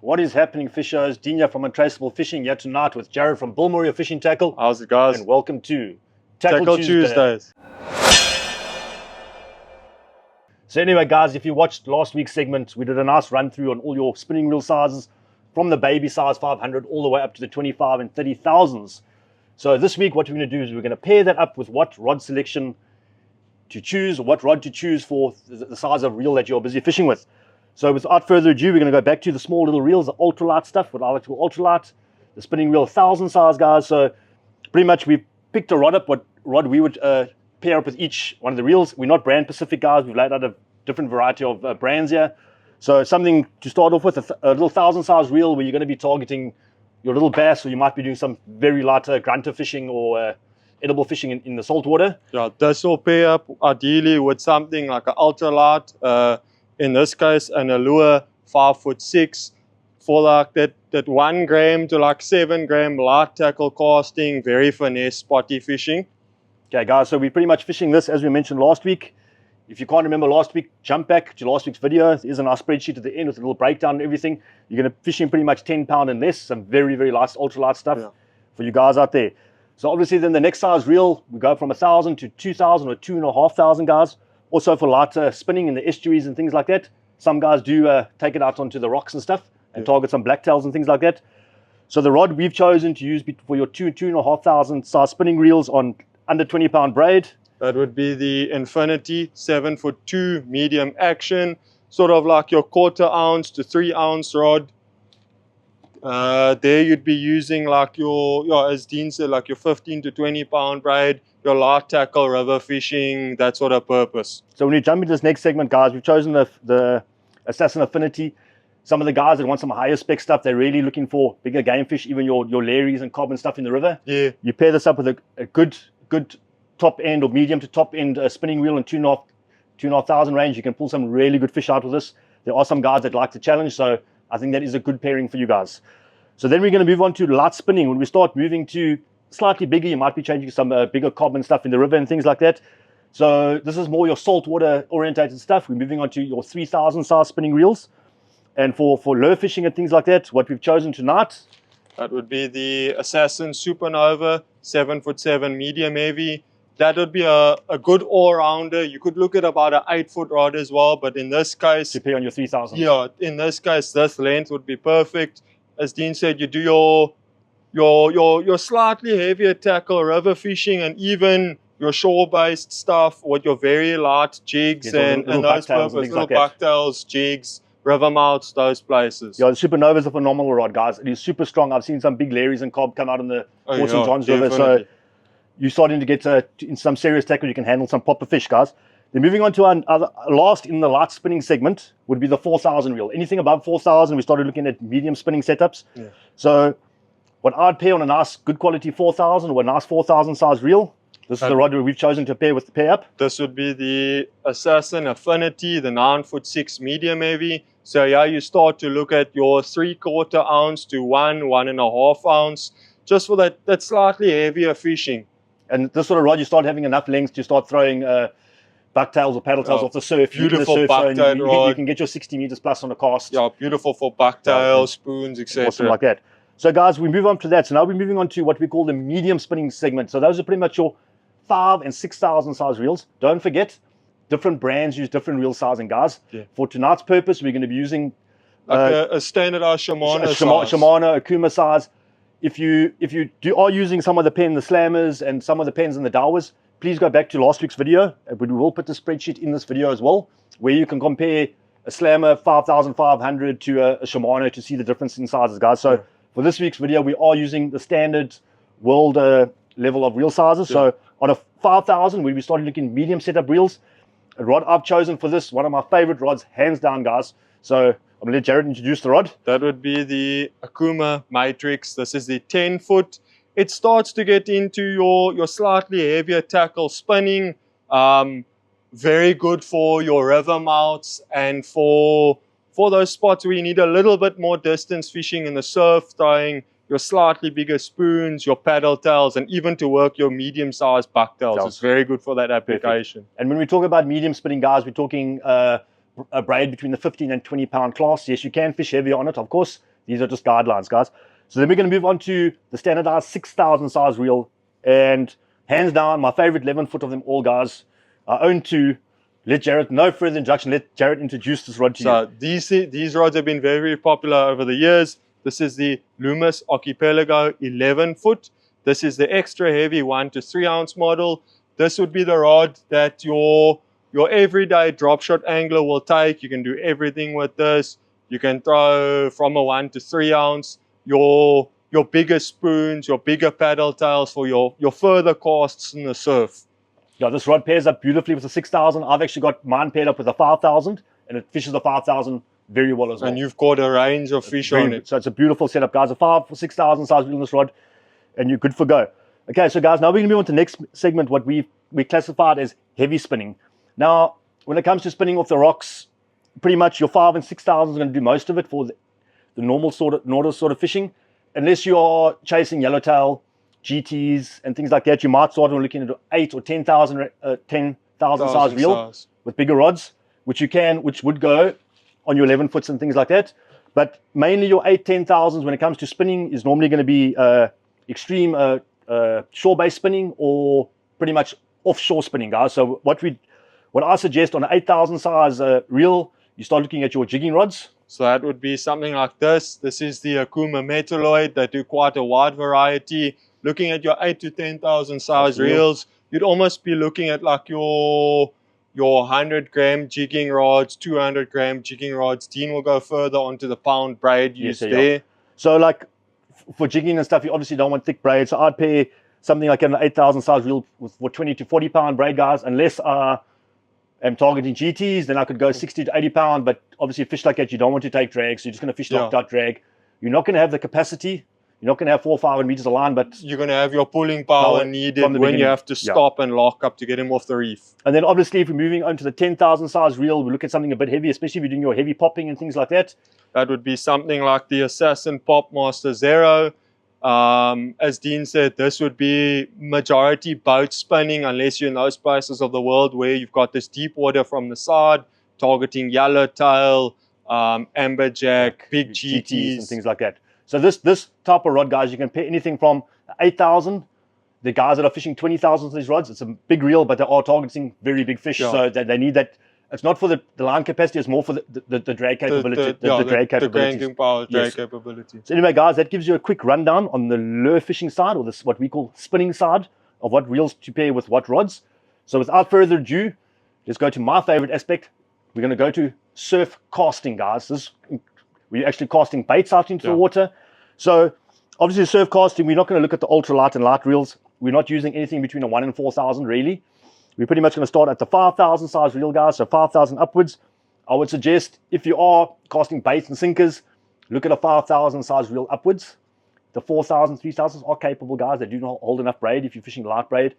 What is happening, fishers? Dina from Untraceable Fishing here tonight with Jared from Bill Murray Fishing Tackle. How's it, guys? And welcome to Tackle Tuesdays. So anyway, guys, if you watched last week's segment, we did a nice run through on all your spinning reel sizes from the baby size 500 all the way up to the 25 and 30,000s. So this week, what we're going to do is we're going to pair that up with what rod selection to choose, or what rod to choose for the size of reel that you're busy fishing with. So without further ado, we're going to go back to the small little reels, the ultralight stuff, what I like to call ultralight, the spinning reel 1,000 size, guys. So pretty much we've picked a rod up, what rod we would pair up with each one of the reels. We're not brand specific, guys. We've laid out a different variety of brands here. So something to start off with, a little 1,000 size reel where you're going to be targeting your little bass, or you might be doing some very light grunter fishing or edible fishing in the salt water. Yeah, this will pair up ideally with something like an ultralight, in this case an Allure 5'6" for like that 1 gram to like 7 gram light tackle casting, very finesse spotty fishing. Okay, guys, so we're pretty much fishing this as we mentioned last week. If you can't remember last week, jump back to last week's video. There's a nice spreadsheet at the end with a little breakdown and everything. You're going to fish in pretty much 10 pound and less, some very, very light, ultralight stuff for you guys out there. So obviously then the next size reel, we go from 1,000 to 2,000 or 2,500, guys. Also for lighter spinning in the estuaries and things like that. Some guys do take it out onto the rocks and stuff and target some blacktails and things like that. So the rod we've chosen to use for your 2,500 size spinning reels on under 20 pound braid. That would be the Infinity 7'2" medium action, sort of like your 1/4 ounce to 3 ounce rod. There you'd be using like your, as Dean said, like your 15 to 20 pound braid, your light tackle, river fishing, that sort of purpose. So when we jump into this next segment, guys, we've chosen the Assassin Affinity. Some of the guys that want some higher spec stuff, they're really looking for bigger game fish, even your Larrys and cob and stuff in the river. Yeah. You pair this up with a good top end or medium to top end spinning reel in 2,500 range. You can pull some really good fish out with this. There are some guys that like the challenge, so I think that is a good pairing for you guys. So then we're going to move on to light spinning. When we start moving to slightly bigger, you might be changing some bigger cob and stuff in the river and things like that. So this is more your saltwater orientated stuff. We're moving on to your 3,000 size spinning reels. And for lure fishing and things like that, what we've chosen tonight, that would be the Assassin Supernova 7'7" medium heavy. That would be a good all-rounder. You could look at about an 8-foot rod as well, but in this case, to pair on your 3,000. Yeah, in this case, this length would be perfect. As Dean said, you do your slightly heavier tackle, river fishing, and even your shore-based stuff with your very light jigs and those purposes, little bucktails, jigs, river mouths, those places. Yeah, the Supernova is a phenomenal rod, guys. It is super strong. I've seen some big Larrys and cob come out in the Port St. John's River, so you're starting to get in some serious tackle. You can handle some proper fish, guys. Then moving on to our last in the light spinning segment would be the 4,000 reel. Anything above 4,000, we started looking at medium spinning setups. Yeah. So what I'd pair on a nice, good quality 4,000 or a nice 4,000 size reel, this is the rod we've chosen to pair with the pair up. This would be the Assassin Affinity, the 9'6" medium heavy. So yeah, you start to look at your 3/4 ounce to 1.5 ounce, just for that slightly heavier fishing. And this sort of rod, you start having enough length to start throwing bucktails or paddle tails off the surf. Beautiful bucktail rod. You can get your 60 meters plus on a cast. Yeah, beautiful for bucktails, spoons, etc. Awesome like that. So guys, we move on to that. So now we're moving on to what we call the medium spinning segment. So those are pretty much your 5,000 and 6,000 size reels. Don't forget, different brands use different reel sizing, guys. Yeah. For tonight's purpose, we're going to be using like a standardized Shimano Shimano Akuma size. If you are using some of the pen, the slammers, and some of the pens and the Dawahs, please go back to last week's video. We will put the spreadsheet in this video as well, where you can compare a slammer 5,500 to a Shimano to see the difference in sizes, guys. So for this week's video, we are using the standard world level of reel sizes. Yeah. So on a 5,000, we'll be starting looking medium setup reels. A rod I've chosen for this, one of my favorite rods, hands down, guys. So I'm going to let Jared introduce the rod. That would be the Akuma Matrix. This is the 10-foot. It starts to get into your slightly heavier tackle spinning. Very good for your river mouths and for those spots where you need a little bit more distance fishing in the surf, throwing your slightly bigger spoons, your paddle tails, and even to work your medium-sized bucktails. It's very good for that application. Perfect. And when we talk about medium spinning, guys, we're talking a braid between the 15 and 20 pound class. Yes, you can fish heavier on it, of course. These are just guidelines, guys. So then we're going to move on to the standardized 6,000 size reel. And hands down, my favorite 11 foot of them all, guys. I own two. Let Jared, no further introduction, let Jared introduce this rod to you. So these rods have been very popular over the years. This is the Loomis Archipelago 11 foot. This is the extra heavy 1 to 3 ounce model. This would be the rod that your everyday drop shot angler will take. You can do everything with this. You can throw from a 1 to 3 ounce, your bigger spoons, your bigger paddle tails for your further casts in the surf. Yeah, this rod pairs up beautifully with the 6,000. I've actually got mine paired up with a 5,000, and it fishes the 5,000 very well as well. And you've got a range of fish on it. So it's a beautiful setup, guys. A 5 for 6,000 size reel on this rod, and you're good for go. Okay, so guys, now we're going to move on to the next segment, what we classified as heavy spinning. Now, when it comes to spinning off the rocks, pretty much your 5 and 6,000 is going to do most of it for the normal sort of fishing. Unless you are chasing yellowtail, GTs, and things like that, you might start looking at 8 or 10,000 size reel with bigger rods, which would go on your 11 foots and things like that. But mainly your 8, 10,000s when it comes to spinning is normally going to be extreme shore-based spinning or pretty much offshore spinning, guys. So what I suggest on an 8,000 size reel, you start looking at your jigging rods. So that would be something like this. This is the Akuma Metalloid. They do quite a wide variety. Looking at your 8 to 10,000 size reels, you'd almost be looking at like your 100 gram jigging rods, 200 gram jigging rods. Dean will go further onto the pound braid used there. So like for jigging and stuff, you obviously don't want thick braid. So I'd pair something like an 8,000 size reel for 20 to 40 pound braid, guys. Unless I am targeting GTs, then I could go 60 to 80 pound. But obviously fish like that, you don't want to take drag. So you're just going to fish locked out drag. You're not going to have the capacity. You're not going to have 4 or 5 meters of line, but you're going to have your pulling power needed when you have to stop and lock up to get him off the reef. And then obviously if we're moving on to the 10,000 size reel, we look at something a bit heavy, especially if you're doing your heavy popping and things like that. That would be something like the Assassin Popmaster Zero. As Dean said, this would be majority boat spinning unless you're in those places of the world where you've got this deep water from the side, targeting yellowtail, amberjack, big GTs and things like that. So this type of rod, guys, you can pay anything from 8,000. The guys that are fishing 20,000 of these rods, it's a big reel, but they are targeting very big fish. So they need that. It's not for the line capacity, it's more for the drag capability. The drag capability. So anyway, guys, that gives you a quick rundown on the lure fishing side, or this what we call spinning side of what reels to pair with what rods. So without further ado, let's go to my favorite aspect. We're going to go to surf casting, guys. We're actually casting baits out into the water. So obviously surf casting, we're not going to look at the ultralight and light reels. We're not using anything between a 1 and 4,000 really. We're pretty much going to start at the 5,000 size reel, guys. So 5,000 upwards. I would suggest if you are casting baits and sinkers, look at a 5,000 size reel upwards. The 4,000, 3,000s are capable, guys. They do not hold enough braid if you're fishing light braid.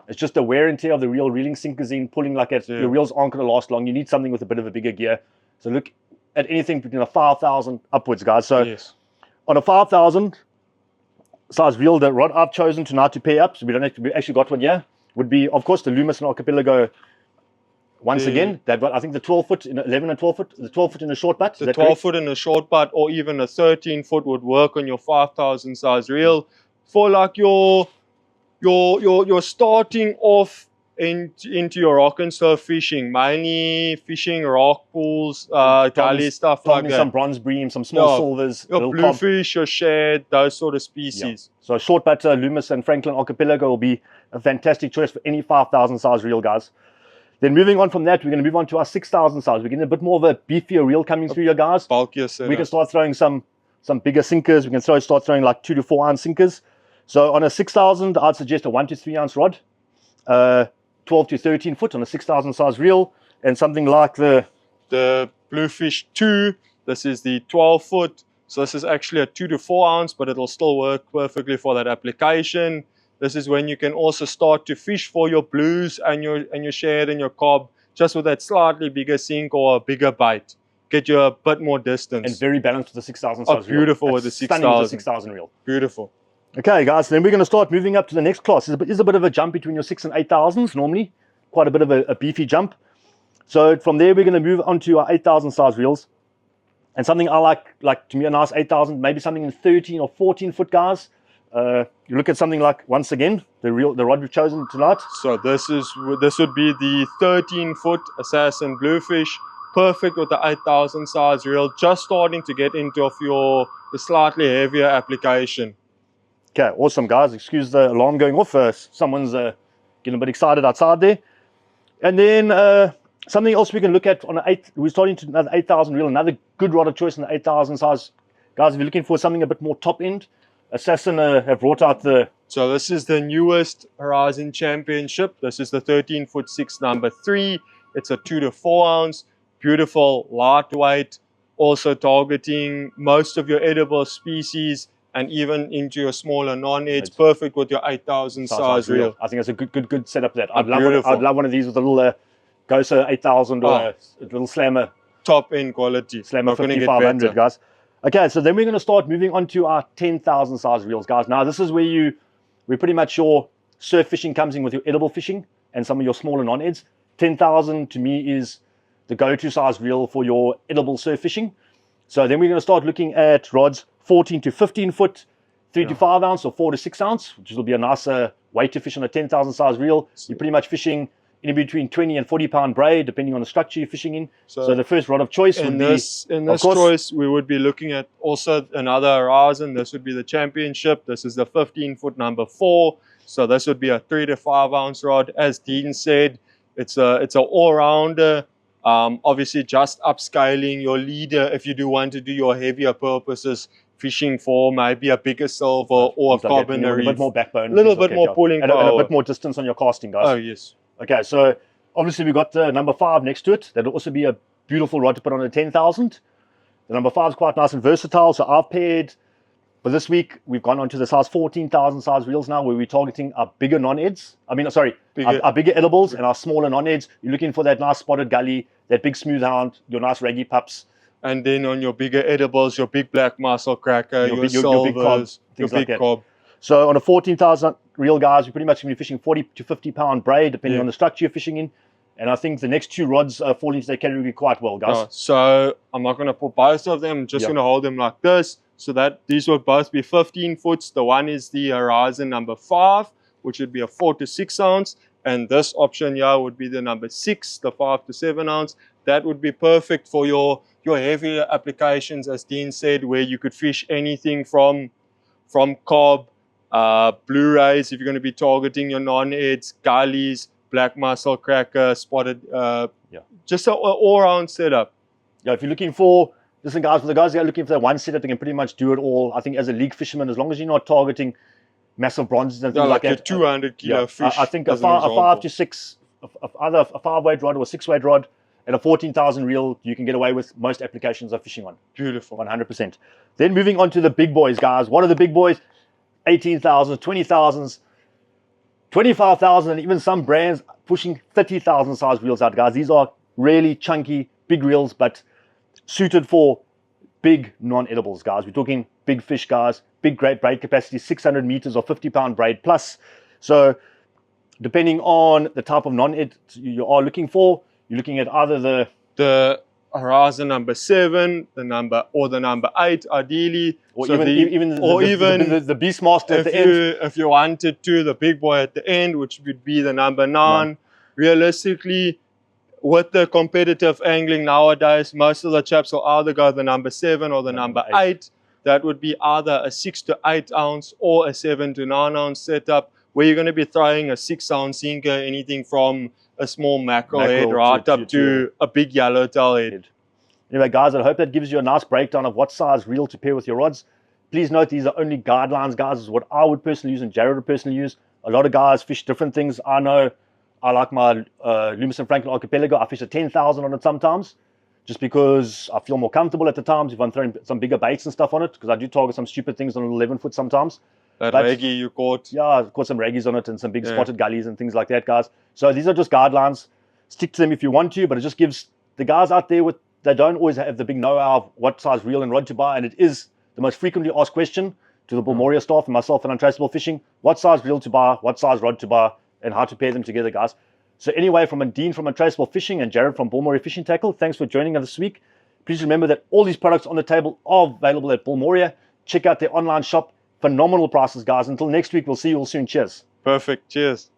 It's just the wear and tear of the reel, reeling sinkers in, pulling like that. Your reels aren't going to last long. You need something with a bit of a bigger gear. So look at anything between a 5,000 upwards, guys. So on a 5,000 size reel, the rod I've chosen tonight to pair up, so we actually got one here, would be, of course, the Loomis and Archipelago. Once again, they've got, I think, the 12 foot, 11 and 12 foot, the 12 foot in a short butt. The 12 foot in a short butt, or even a 13 foot would work on your 5,000 size reel. For like your starting off into your rock and surf fishing, mainly fishing rock pools, gully, stuff like that. Some bronze bream, some small silvers, your bluefish, your shad, those sort of species. So short butt Loomis and Franklin Archipelago will be a fantastic choice for any 5,000 size reel, guys. Then moving on from that, we're going to move on to our 6,000 size. We're getting a bit more of a beefier reel coming through here, guys. Bulkier setup. We can start throwing some bigger sinkers. We can start throwing like 2 to 4 ounce sinkers. So on a 6,000, I'd suggest a 1 to 3 ounce rod, 12 to 13 foot on a 6,000 size reel, and something like the Bluefish 2. This is the 12 foot. So this is actually a 2 to 4 ounce, but it'll still work perfectly for that application. This is when you can also start to fish for your blues and your shad and your cob, just with that slightly bigger sink or a bigger bite. Get you a bit more distance. And very balanced with the 6,000 size reel. Beautiful with the 6,000 reel. Beautiful. Okay, guys, then we're going to start moving up to the next class. There's a bit of a jump between your 6 and 8,000s normally. Quite a bit of a beefy jump. So from there, we're going to move on to our 8,000 size reels. And something I like to me, a nice 8,000, maybe something in 13 or 14 foot, guys. You look at something like, once again, the rod we've chosen tonight. So this would be the 13-foot Assassin Bluefish, perfect with the 8,000 size reel, just starting to get into the slightly heavier application. Okay, awesome, guys. Excuse the alarm going off. Someone's getting a bit excited outside there. And then something else we can look at on an 8. We're starting to another 8,000 reel, another good rod of choice in the 8,000 size, guys. If you're looking for something a bit more top end, Assassin have brought out the. So this is the newest Horizon Championship. This is the 13-foot 6 number 3. It's a 2 to 4 ounce, beautiful, lightweight, also targeting most of your edible species and even into your smaller non-edge. Perfect with your 8,000 size reel. I think it's a good setup. That I'd love one of these with a little Gosa 8,000 or a little Slammer. Top end quality. Slammer 5500, guys. Okay, so then we're going to start moving on to our 10,000 size reels, guys. Now this is where we're pretty much your surf fishing comes in with your edible fishing and some of your smaller non-eds. 10,000 to me is the go-to size reel for your edible surf fishing. So then we're going to start looking at rods 14 to 15 foot, 3 to 5 ounce or 4 to 6 ounce, which will be a nicer weight to fish on a 10,000 size reel. You're pretty much fishing in between 20 and 40 pound braid, depending on the structure you're fishing in. So the first rod of choice would be... In this choice, we would be looking at also another Horizon. This would be the Championship. This is the 15-foot number 4. So this would be a 3 to 5 ounce rod. As Dean said, it's an all-rounder. Obviously, just upscaling your leader if you do want to do your heavier purposes, fishing for maybe a bigger silver or a carbon reef. A bit more backbone. A little bit more pulling power. And a bit more distance on your casting, guys. Oh, yes. Okay, so obviously we've got the number 5 next to it. That'll also be a beautiful rod to put on a 10,000. The number 5 is quite nice and versatile. So I've paired, for this week, we've gone on to the size 14,000 size reels now, where we're targeting our bigger non-eds. Our bigger edibles and our smaller non-eds. You're looking for that nice spotted gully, that big smooth hound, your nice raggy pups. And then on your bigger edibles, your big black mussel cracker, your silvers, your big cob. So on a 14,000 reel, guys, we're pretty much going to be fishing 40 to 50 pound braid, depending on the structure you're fishing in. And I think the next 2 rods fall into that category quite well, guys. So I'm not going to put both of them. I'm just going to hold them like this. So that these will both be 15 foots. The one is the Horizon number 5, which would be a 4 to 6 ounce. And this option here would be the number 6, the 5 to 7 ounce. That would be perfect for your heavier applications, as Dean said, where you could fish anything from cob, Blu-rays, if you're going to be targeting your non-eds, gullies, black mussel cracker, spotted, just an all-round setup. Yeah, if you're looking for, listen guys, for the guys that are looking for that one setup, they can pretty much do it all. I think as a league fisherman, as long as you're not targeting massive bronzes and things like that. 200 kilo fish. I think a 5 to 6, either a 5-weight rod or a 6-weight rod, and a 14,000 reel, you can get away with most applications of fishing on. Beautiful. 100%. Then moving on to the big boys, guys. What are the big boys? 18,000s, 20,000s, 25,000, and even some brands pushing 30,000 size reels out, guys. These are really chunky, big reels, but suited for big non-edibles, guys. We're talking big fish, guys. Big great braid capacity, 600 meters or 50 pound braid plus. So depending on the type of non-ed you are looking for, you're looking at either the Horizon number 7, the number 8, ideally, or so even the Beastmaster at the end. If you wanted to, the big boy at the end, which would be the number 9. Realistically, with the competitive angling nowadays, most of the chaps will either go the number 7 or the number 8. That would be either a 6 to 8 ounce or a 7 to 9 ounce setup, where you're going to be throwing a 6 ounce sinker, anything from a small mackerel head right up to a big yellowtail head. Anyway, guys, I hope that gives you a nice breakdown of what size reel to pair with your rods. Please note these are only guidelines, guys. This is what I would personally use and Jared would personally use. A lot of guys fish different things. I know I like my Loomis and Franklin Archipelago. I fish a 10,000 on it sometimes, just because I feel more comfortable at the times if I'm throwing some bigger baits and stuff on it, because I do target some stupid things on an 11 foot sometimes. That raggy you caught. Yeah, I caught some raggies on it and some big spotted gullies and things like that, guys. So these are just guidelines. Stick to them if you want to, but it just gives the guys out there they don't always have the big know-how of what size reel and rod to buy, and it is the most frequently asked question to the Bulmoria staff and myself and Untraceable Fishing: what size reel to buy, what size rod to buy, and how to pair them together, guys. So anyway, from Dean from Untraceable Fishing and Jared from Bulmoria Fishing Tackle, thanks for joining us this week. Please remember that all these products on the table are available at Bulmoria. Check out their online shop. Phenomenal prices, guys. Until next week, we'll see you all soon. Cheers. Perfect. Cheers.